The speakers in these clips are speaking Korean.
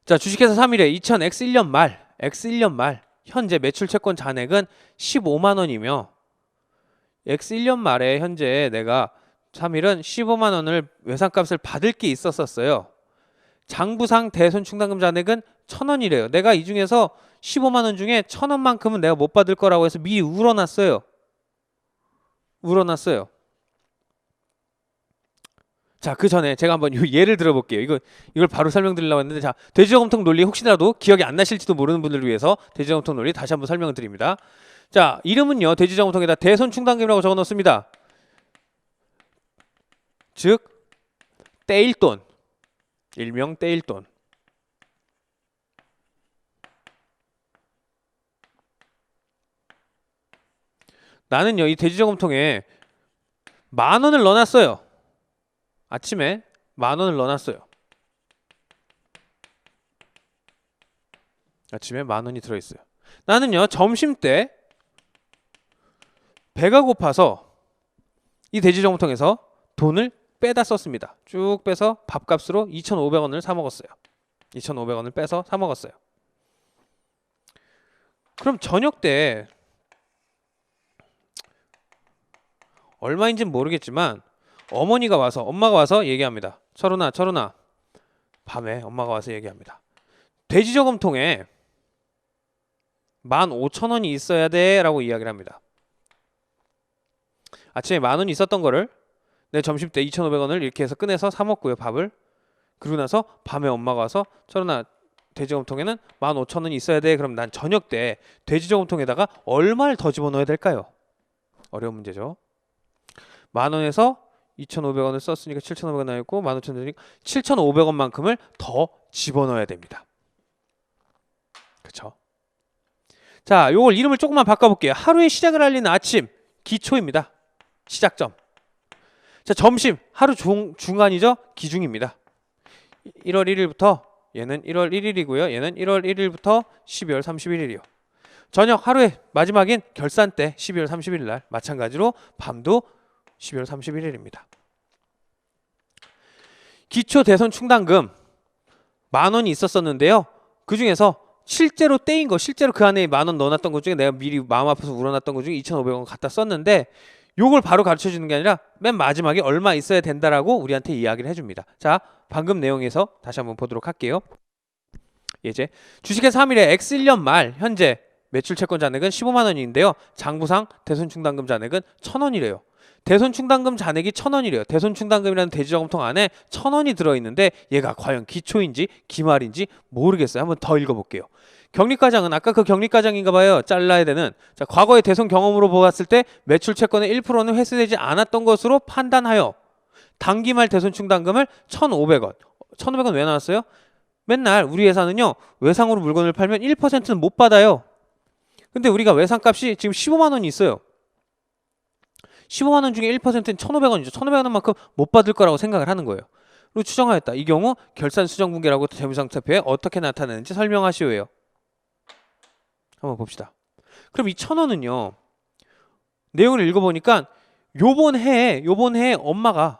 자, 주식회사 3일에 2000X1년 말 현재 매출 채권 잔액은 15만 원이며 X1년 말에 현재 내가 3일은 15만 원을 외상값을 받을 게 있었어요. 장부상 대손충당금 잔액은 1000원이래요. 내가 이 중에서 15만 원 중에 1000원만큼은 내가 못 받을 거라고 해서 미리 울어놨어요. 자, 그 전에 제가 한번 예를 들어볼게요. 이걸 바로 설명드리려고 했는데, 자, 돼지저금통 논리 혹시라도 기억이 안 나실지도 모르는 분들을 위해서 돼지저금통 논리 다시 한번 설명을 드립니다. 자, 이름은요, 돼지저금통에다 대손충당금이라고 적어 놓습니다. 즉, 떼일돈, 일명 떼일돈. 나는요, 이 돼지저금통에 10,000원을 넣어놨어요. 아침에 10,000원을 넣어놨어요. 아침에 10,000원이 들어있어요. 나는요, 점심때 배가 고파서 이 돼지저금통에서 돈을 빼다 썼습니다. 쭉 빼서 밥값으로 2,500원을 사 먹었어요. 2,500원을 빼서 사 먹었어요. 그럼 저녁 때 얼마인지는 모르겠지만 엄마가 와서 얘기합니다. 철훈아, 밤에 엄마가 와서 얘기합니다. 돼지저금통에 15,000원이 있어야 돼 라고 이야기를 합니다. 아침에 10,000원이 있었던 거를 내 점심때 2,500원을 이렇게 해서 꺼내서 사 먹고요, 밥을. 그러고 나서 밤에 엄마가 와서 철훈아, 돼지저금통에는 15,000원이 있어야 돼. 그럼 난 저녁 때 돼지저금통에다가 얼마를 더 집어넣어야 될까요? 어려운 문제죠. 10,000원에서 2,500원을 썼으니까 7,500원 나왔고 15,000원이니까 7,500원만큼을 더 집어넣어야 됩니다. 그쵸? 자, 요걸 이름을 조금만 바꿔볼게요. 하루의 시작을 알리는 아침, 기초입니다. 시작점. 자, 점심, 하루 중간이죠? 기중입니다. 1월 1일부터 얘는 1월 1일이고요. 얘는 1월 1일부터 12월 31일이요. 저녁, 하루의 마지막인 결산 때 12월 31일 날 마찬가지로 밤도 12월 31일입니다. 기초 대손 충당금 10,000원이 있었었는데요. 그 중에서 실제로 떼인 거, 실제로 그 안에 10,000원 넣어놨던 것 중에 내가 미리 마음 아파서 울어놨던 것 중에 2,500원 갖다 썼는데 요걸 바로 가르쳐 주는 게 아니라 맨 마지막에 얼마 있어야 된다라고 우리한테 이야기를 해줍니다. 자, 방금 내용에서 다시 한번 보도록 할게요. 이제 주식회사 3일에 X1년 말 현재 매출 채권 잔액은 15만 원인데요. 장부상 대손충당금 잔액은 1,000원이래요. 대손충당금 잔액이 1,000원이래요. 대손충당금이라는 돼지저금통 안에 1,000원이 들어있는데 얘가 과연 기초인지 기말인지 모르겠어요. 한번 더 읽어볼게요. 격리과장은 아까 그 격리과장인가 봐요. 잘라야 되는. 자, 과거의 대손 경험으로 보았을 때 매출 채권의 1%는 회수되지 않았던 것으로 판단하여 단기말 대손충당금을 1,500원. 1,500원 왜 나왔어요? 맨날 우리 회사는요, 외상으로 물건을 팔면 1%는 못 받아요. 근데 우리가 외상값이 지금 15만 원이 있어요. 15만 원 중에 1%는 1,500원이죠. 1,500원만큼 못 받을 거라고 생각을 하는 거예요. 그리고 추정하였다. 이 경우 결산 수정 분계라고 재무상태표에 어떻게 나타나는지 설명하시오예요. 한번 봅시다. 그럼 이 1,000원은요. 내용을 읽어보니까 요번 해에 엄마가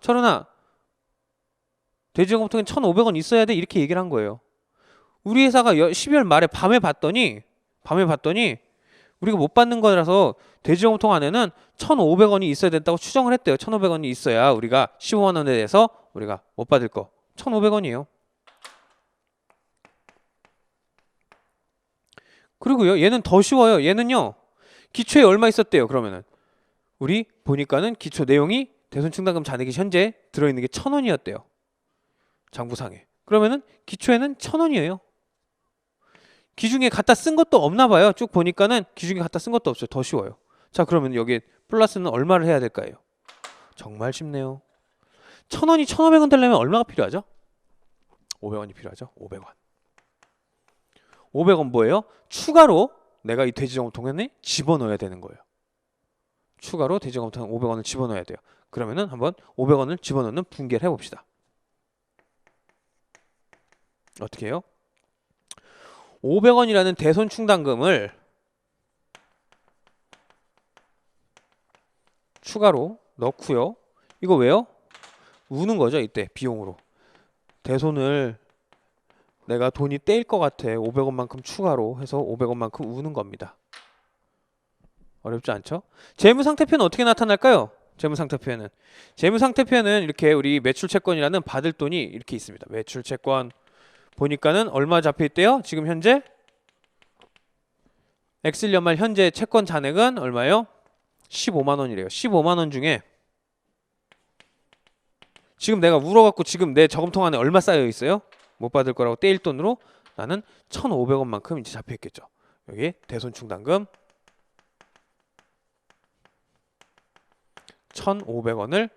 철훈아, 돼지저금통에 1,500원 있어야 돼 이렇게 얘기를 한 거예요. 우리 회사가 12월 말에 밤에 봤더니 우리가 못 받는 거라서 돼지저금통 안에는 1,500원이 있어야 된다고 추정을 했대요. 1,500원이 있어야 우리가 15만 원에 대해서 우리가 못 받을 거 1,500원이에요. 그리고요, 얘는 더 쉬워요. 얘는요, 기초에 얼마 있었대요. 그러면은 우리 보니까는 기초 내용이 대손충당금 잔액이 현재 들어있는 게 1,000원이었대요. 장부상에. 그러면은 기초에는 1,000원이에요. 기중에 갖다 쓴 것도 없나 봐요. 쭉 보니까는 기중에 갖다 쓴 것도 없어요. 더 쉬워요. 자, 그러면 여기 플러스는 얼마를 해야 될까요? 정말 쉽네요. 1,000원이 1,500원 되려면 얼마가 필요하죠? 500원이 필요하죠. 500원. 500원 뭐예요? 추가로 내가 이 돼지저금통에 집어넣어야 되는 거예요. 추가로 돼지저금통에 500원을 집어넣어야 돼요. 그러면은 한번 500원을 집어넣는 분계를 해봅시다. 어떻게 해요? 500원이라는 대손충당금을 추가로 넣고요. 이거 왜요? 우는 거죠, 이때 비용으로. 대손을 내가 돈이 떼일 것 같아. 500원만큼 추가로 해서 500원만큼 우는 겁니다. 어렵지 않죠? 재무상태표는 어떻게 나타날까요? 재무상태표는 이렇게 우리 매출채권이라는 받을 돈이 이렇게 있습니다. 매출채권 보니까는 얼마 잡혀있대요? 지금 현재 엑셀 연말 현재 채권 잔액은 얼마요? 15만원이래요. 15만원 중에 지금 내가 울어갖고 지금 내 저금통 안에 얼마 쌓여있어요? 못 받을 거라고 떼일 돈으로 나는 1,500원만큼 이제 잡혀있겠죠. 여기 대손충당금 1,500원을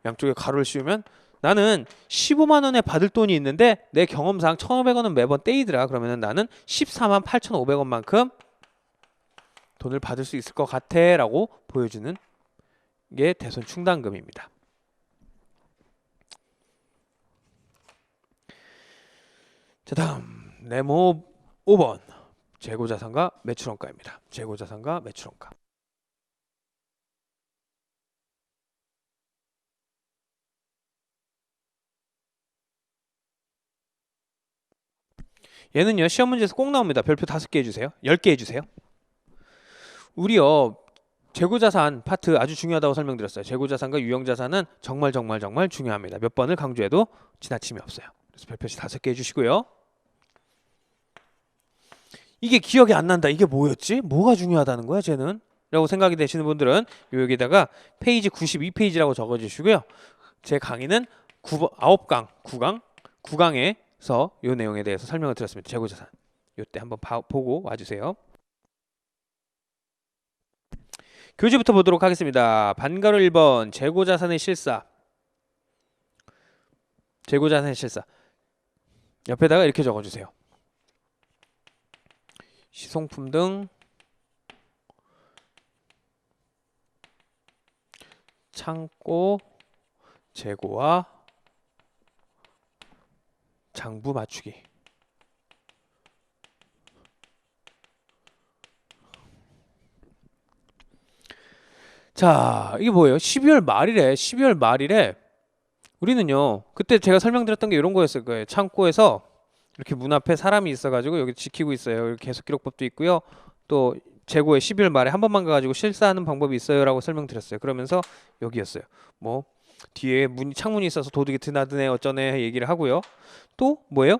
양쪽에 가로를 씌우면 나는 15만원에 받을 돈이 있는데 내 경험상 1,500원은 매번 떼이더라. 그러면 나는 14만 8,500원만큼 돈을 받을 수 있을 것 같아 라고 보여주는 게 대손충당금입니다. 자, 다음 네모 5번 재고자산과 매출원가입니다. 재고자산과 매출원가. 얘는요 시험 문제에서 꼭 나옵니다. 별표 5개 해주세요. 10개 해주세요. 우리요 재고자산 파트 아주 중요하다고 설명드렸어요. 재고자산과 유형자산은 정말 중요합니다. 몇 번을 강조해도 지나침이 없어요. 그래서 별표시 5개 해주시고요. 이게 기억이 안 난다. 이게 뭐였지? 뭐가 중요하다는 거야 쟤는? 라고 생각이 되시는 분들은 여기다가 페이지 92페이지라고 적어주시고요. 제 강의는 9강, 9강에서 이 내용에 대해서 설명을 드렸습니다. 재고자산. 이때 한번 보고 와주세요. 교재부터 보도록 하겠습니다. 반가로 1번 재고자산의 실사. 재고자산의 실사. 옆에다가 이렇게 적어주세요. 시송품 등 창고 재고와 장부 맞추기. 자, 이게 뭐예요? 12월 말이래. 우리는요, 그때 제가 설명드렸던 게 이런 거였을 거예요. 창고에서 이렇게 문 앞에 사람이 있어가지고 여기 지키고 있어요. 여기 계속 기록법도 있고요. 또 재고에 12월 말에 한 번만 가가지고 실사하는 방법이 있어요라고 설명드렸어요. 그러면서 여기였어요. 뭐 뒤에 창문이 있어서 도둑이 드나드네 어쩌네 얘기를 하고요. 또 뭐예요?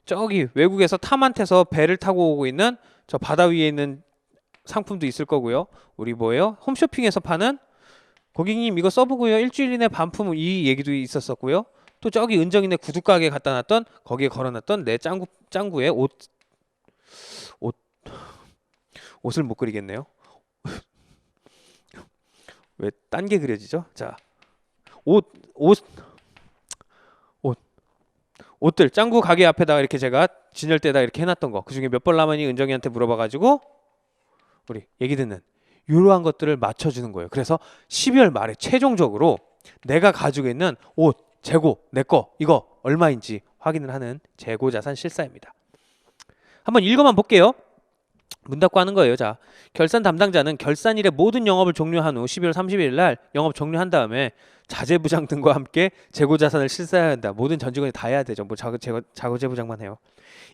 저기 외국에서 탐한테서 배를 타고 오고 있는 저 바다 위에 있는 상품도 있을 거고요. 우리 뭐예요? 홈쇼핑에서 파는 고객님 이거 써보고요. 일주일 이내 반품 이 얘기도 있었었고요. 또 저기 은정이네 구두가게에 갖다 놨던 거기에 걸어놨던 내 짱구의 옷을 못 그리겠네요. 왜 딴 게 그려지죠? 자, 옷들 짱구 가게 앞에다가 이렇게 제가 진열대에다 이렇게 해놨던 거. 그 중에 몇 벌 남았니 은정이한테 물어봐가지고 우리 얘기 듣는 이러한 것들을 맞춰주는 거예요. 그래서 12월 말에 최종적으로 내가 가지고 있는 옷 재고 내 거 이거 얼마인지 확인을 하는 재고자산 실사입니다. 한번 읽어만 볼게요. 문 닫고 하는 거예요. 자, 결산 담당자는 결산일에 모든 영업을 종료한 후 12월 30일 날 영업 종료한 다음에 자재부장 등과 함께 재고자산을 실사해야 한다. 모든 전 직원이 다 해야 되죠. 뭐 자재부장만 해요.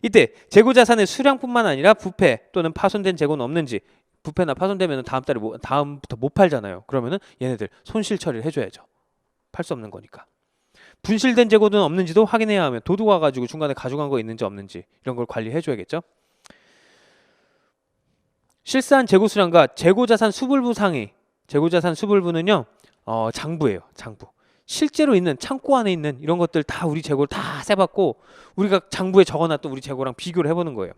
이때 재고자산의 수량뿐만 아니라 부패 또는 파손된 재고는 없는지, 부패나 파손되면 다음부터 못 팔잖아요. 그러면은 얘네들 손실 처리를 해줘야죠. 팔 수 없는 거니까. 분실된 재고는 없는지도 확인해야 하면 도둑 와가지고 중간에 가져간 거 있는지 없는지 이런 걸 관리해줘야겠죠. 실사한 재고 수량과 재고자산 수불부 상의. 재고자산 수불부는요 장부예요. 장부. 실제로 있는 창고 안에 있는 이런 것들 다 우리 재고를 다 세봤고 우리가 장부에 적어놨던 우리 재고랑 비교를 해보는 거예요.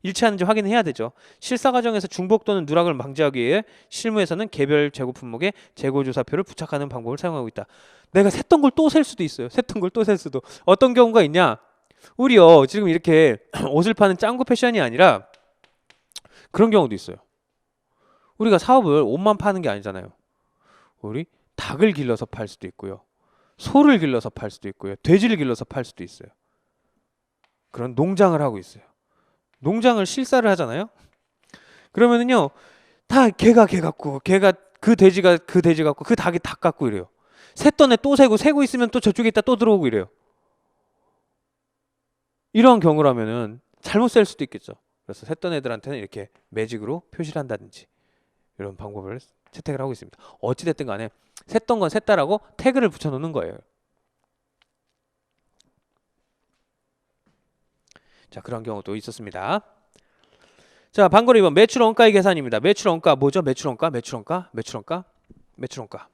일치하는지 확인해야 되죠. 실사 과정에서 중복 또는 누락을 방지하기 위해 실무에서는 개별 재고 품목에 재고조사표를 부착하는 방법을 사용하고 있다. 내가 샜던 걸 또 셀 수도 있어요. 샜던 걸 또 셀 수도. 어떤 경우가 있냐? 우리요 지금 이렇게 옷을 파는 짱구 패션이 아니라 그런 경우도 있어요. 우리가 사업을 옷만 파는 게 아니잖아요. 우리 닭을 길러서 팔 수도 있고요. 소를 길러서 팔 수도 있고요. 돼지를 길러서 팔 수도 있어요. 그런 농장을 하고 있어요. 농장을 실사를 하잖아요. 그러면은요 다 걔가 걔 같고 걔가 그 돼지가 그 돼지 같고 그 닭이 닭 같고 이래요. 샜던 애 또 세고 있으면 또 저쪽에 있다 또 들어오고 이래요. 이러한 경우라면은 잘못 셀 수도 있겠죠. 그래서 샜던 애들한테는 이렇게 매직으로 표시를 한다든지 이런 방법을 채택을 하고 있습니다. 어찌됐든 간에 샜던 건 샜다라고 태그를 붙여놓는 거예요. 자, 그런 경우도 있었습니다. 자, 방금 2번 매출 원가의 계산입니다. 매출 원가 뭐죠? 매출 원가, 매출 원가, 매출 원가, 매출 원가,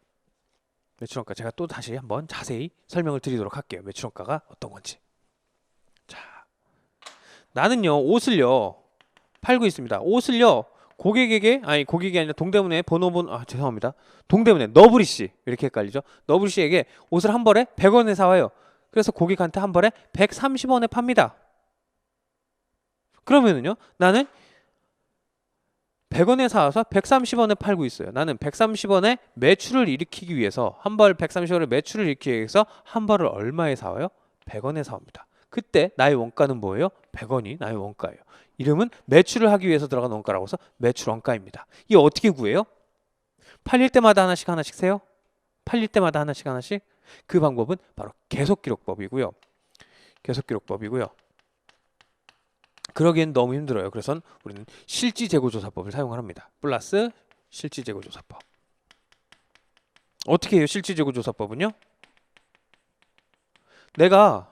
매출 원가. 제가 또 다시 한번 자세히 설명을 드리도록 할게요. 매출 원가가 어떤 건지. 자, 나는요 옷을요 팔고 있습니다. 옷을요 고객에게, 아니 고객이 아니라 동대문에 죄송합니다. 동대문에 너브리 씨, 이렇게 헷갈리죠. 너브리 씨에게 옷을 한 벌에 100원에 사와요. 그래서 고객한테 한 벌에 130원에 팝니다. 그러면은요 나는 100원에 사와서 130원에 팔고 있어요. 나는 130원에 매출을 일으키기 위해서, 한 벌 130원에 매출을 일으키기 위해서 한 벌을 얼마에 사와요? 100원에 사옵니다. 그때 나의 원가는 뭐예요? 100원이 나의 원가예요. 이름은 매출을 하기 위해서 들어간 원가라고 해서 매출 원가입니다. 이게 어떻게 구해요? 팔릴 때마다 하나씩 하나씩 세요? 팔릴 때마다 하나씩 하나씩? 그 방법은 바로 계속기록법이고요. 계속기록법이고요. 그러기엔 너무 힘들어요. 그래서 우리는 실지재고조사법을 사용을 합니다. 플러스 실지재고조사법. 어떻게 해요? 실지재고조사법은요? 내가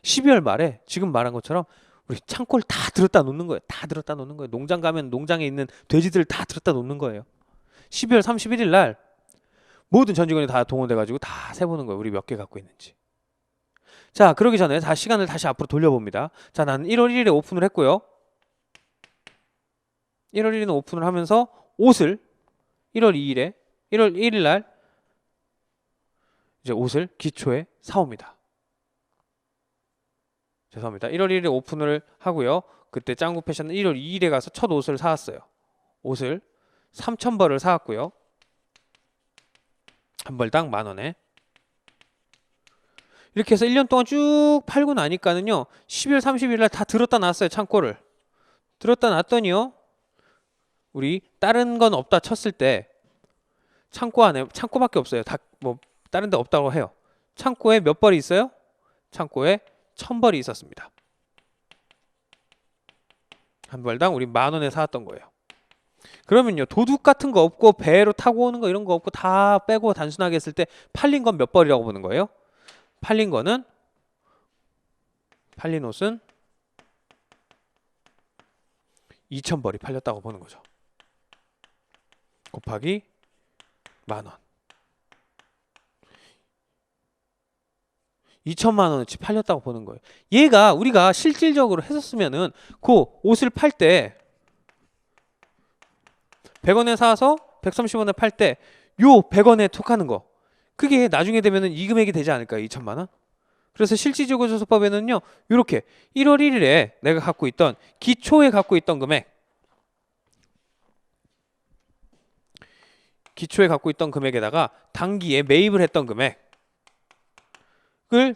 12월 말에 지금 말한 것처럼 우리 창고를 다 들었다 놓는 거예요. 다 들었다 놓는 거예요. 농장 가면 농장에 있는 돼지들을 다 들었다 놓는 거예요. 12월 31일 날 모든 전 직원이 다 동원돼 가지고 다 세보는 거예요. 우리 몇 개 갖고 있는지. 자, 그러기 전에 시간을 다시 앞으로 돌려봅니다. 자, 나는 1월 1일에 오픈을 했고요. 1월 1일에 오픈을 하면서 옷을 1월 1일 날 이제 옷을 기초에 사옵니다. 죄송합니다. 1월 1일에 오픈을 하고요. 그때 짱구 패션은 1월 2일에 가서 첫 옷을 사왔어요. 옷을 3,000벌을 사왔고요. 한 벌당 10,000원에. 이렇게 해서 1년 동안 쭉 팔고 나니까는요 12월 30일 날 다 들었다 놨어요. 창고를 들었다 놨더니요 우리 다른 건 없다 쳤을 때 창고 안에, 창고밖에 없어요. 다 뭐 다른 데 없다고 해요. 창고에 몇 벌이 있어요? 창고에 1,000벌이 있었습니다. 한 벌당 우리 10,000원에 사왔던 거예요. 그러면요 도둑 같은 거 없고 배로 타고 오는 거 이런 거 없고 다 빼고 단순하게 했을 때 팔린 건 몇 벌이라고 보는 거예요? 팔린 옷은 2,000벌이 팔렸다고 보는 거죠. 곱하기 10,000원. 2천만 원어치 팔렸다고 보는 거예요. 얘가 우리가 실질적으로 했었으면은 그 옷을 팔 때 100원에 사서 130원에 팔 때 요 100원에 톡하는 거, 그게 나중에 되면은 이 금액이 되지 않을까요? 2천만 원? 그래서 실질재고조사법에는요 이렇게 1월 1일에 내가 갖고 있던, 기초에 갖고 있던 금액, 기초에 갖고 있던 금액에다가 단기에 매입을 했던 금액을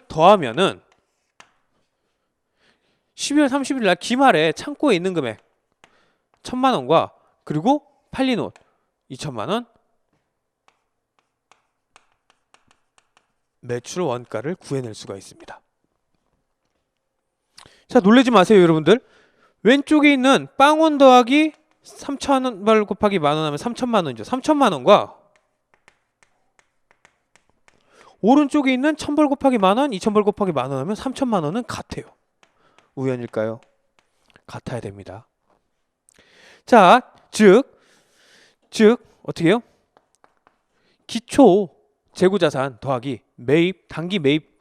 더하면은 12월 30일 날 기말에 창고에 있는 금액 1,000만 원과 그리고 팔린 옷 2천만 원, 매출 원가를 구해낼 수가 있습니다. 자, 놀라지 마세요 여러분들. 왼쪽에 있는 빵원 더하기 3,000원 곱하기 10,000원 하면 3,000만 원이죠. 3,000만 원과 오른쪽에 있는 1,000벌 곱하기 10,000원, 2,000벌 곱하기 10,000원 하면 3,000만 원은 같아요. 우연일까요? 같아야 됩니다. 자, 즉 어떻게 해요? 기초 재고자산 더하기 매입, 단기 매입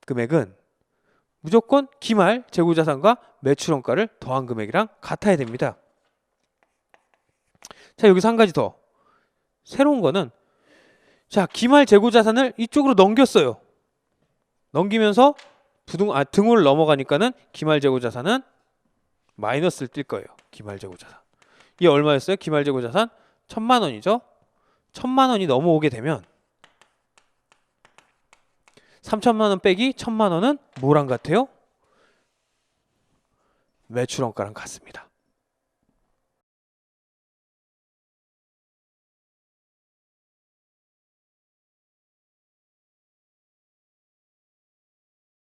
금액은 무조건 기말 재고자산과 매출원가를 더한 금액이랑 같아야 됩니다. 자, 여기서 한 가지 더 새로운 거는, 자, 기말 재고자산을 이쪽으로 넘겼어요. 넘기면서 등호를 넘어가니까는 기말 재고자산은 마이너스를 띌 거예요. 기말 재고자산. 이게 얼마였어요? 기말 재고자산 1,000만 원이죠. 1,000만 원이 넘어오게 되면 3,000만 원 빼기 1,000만 원은 뭐랑 같아요? 매출원가랑 같습니다.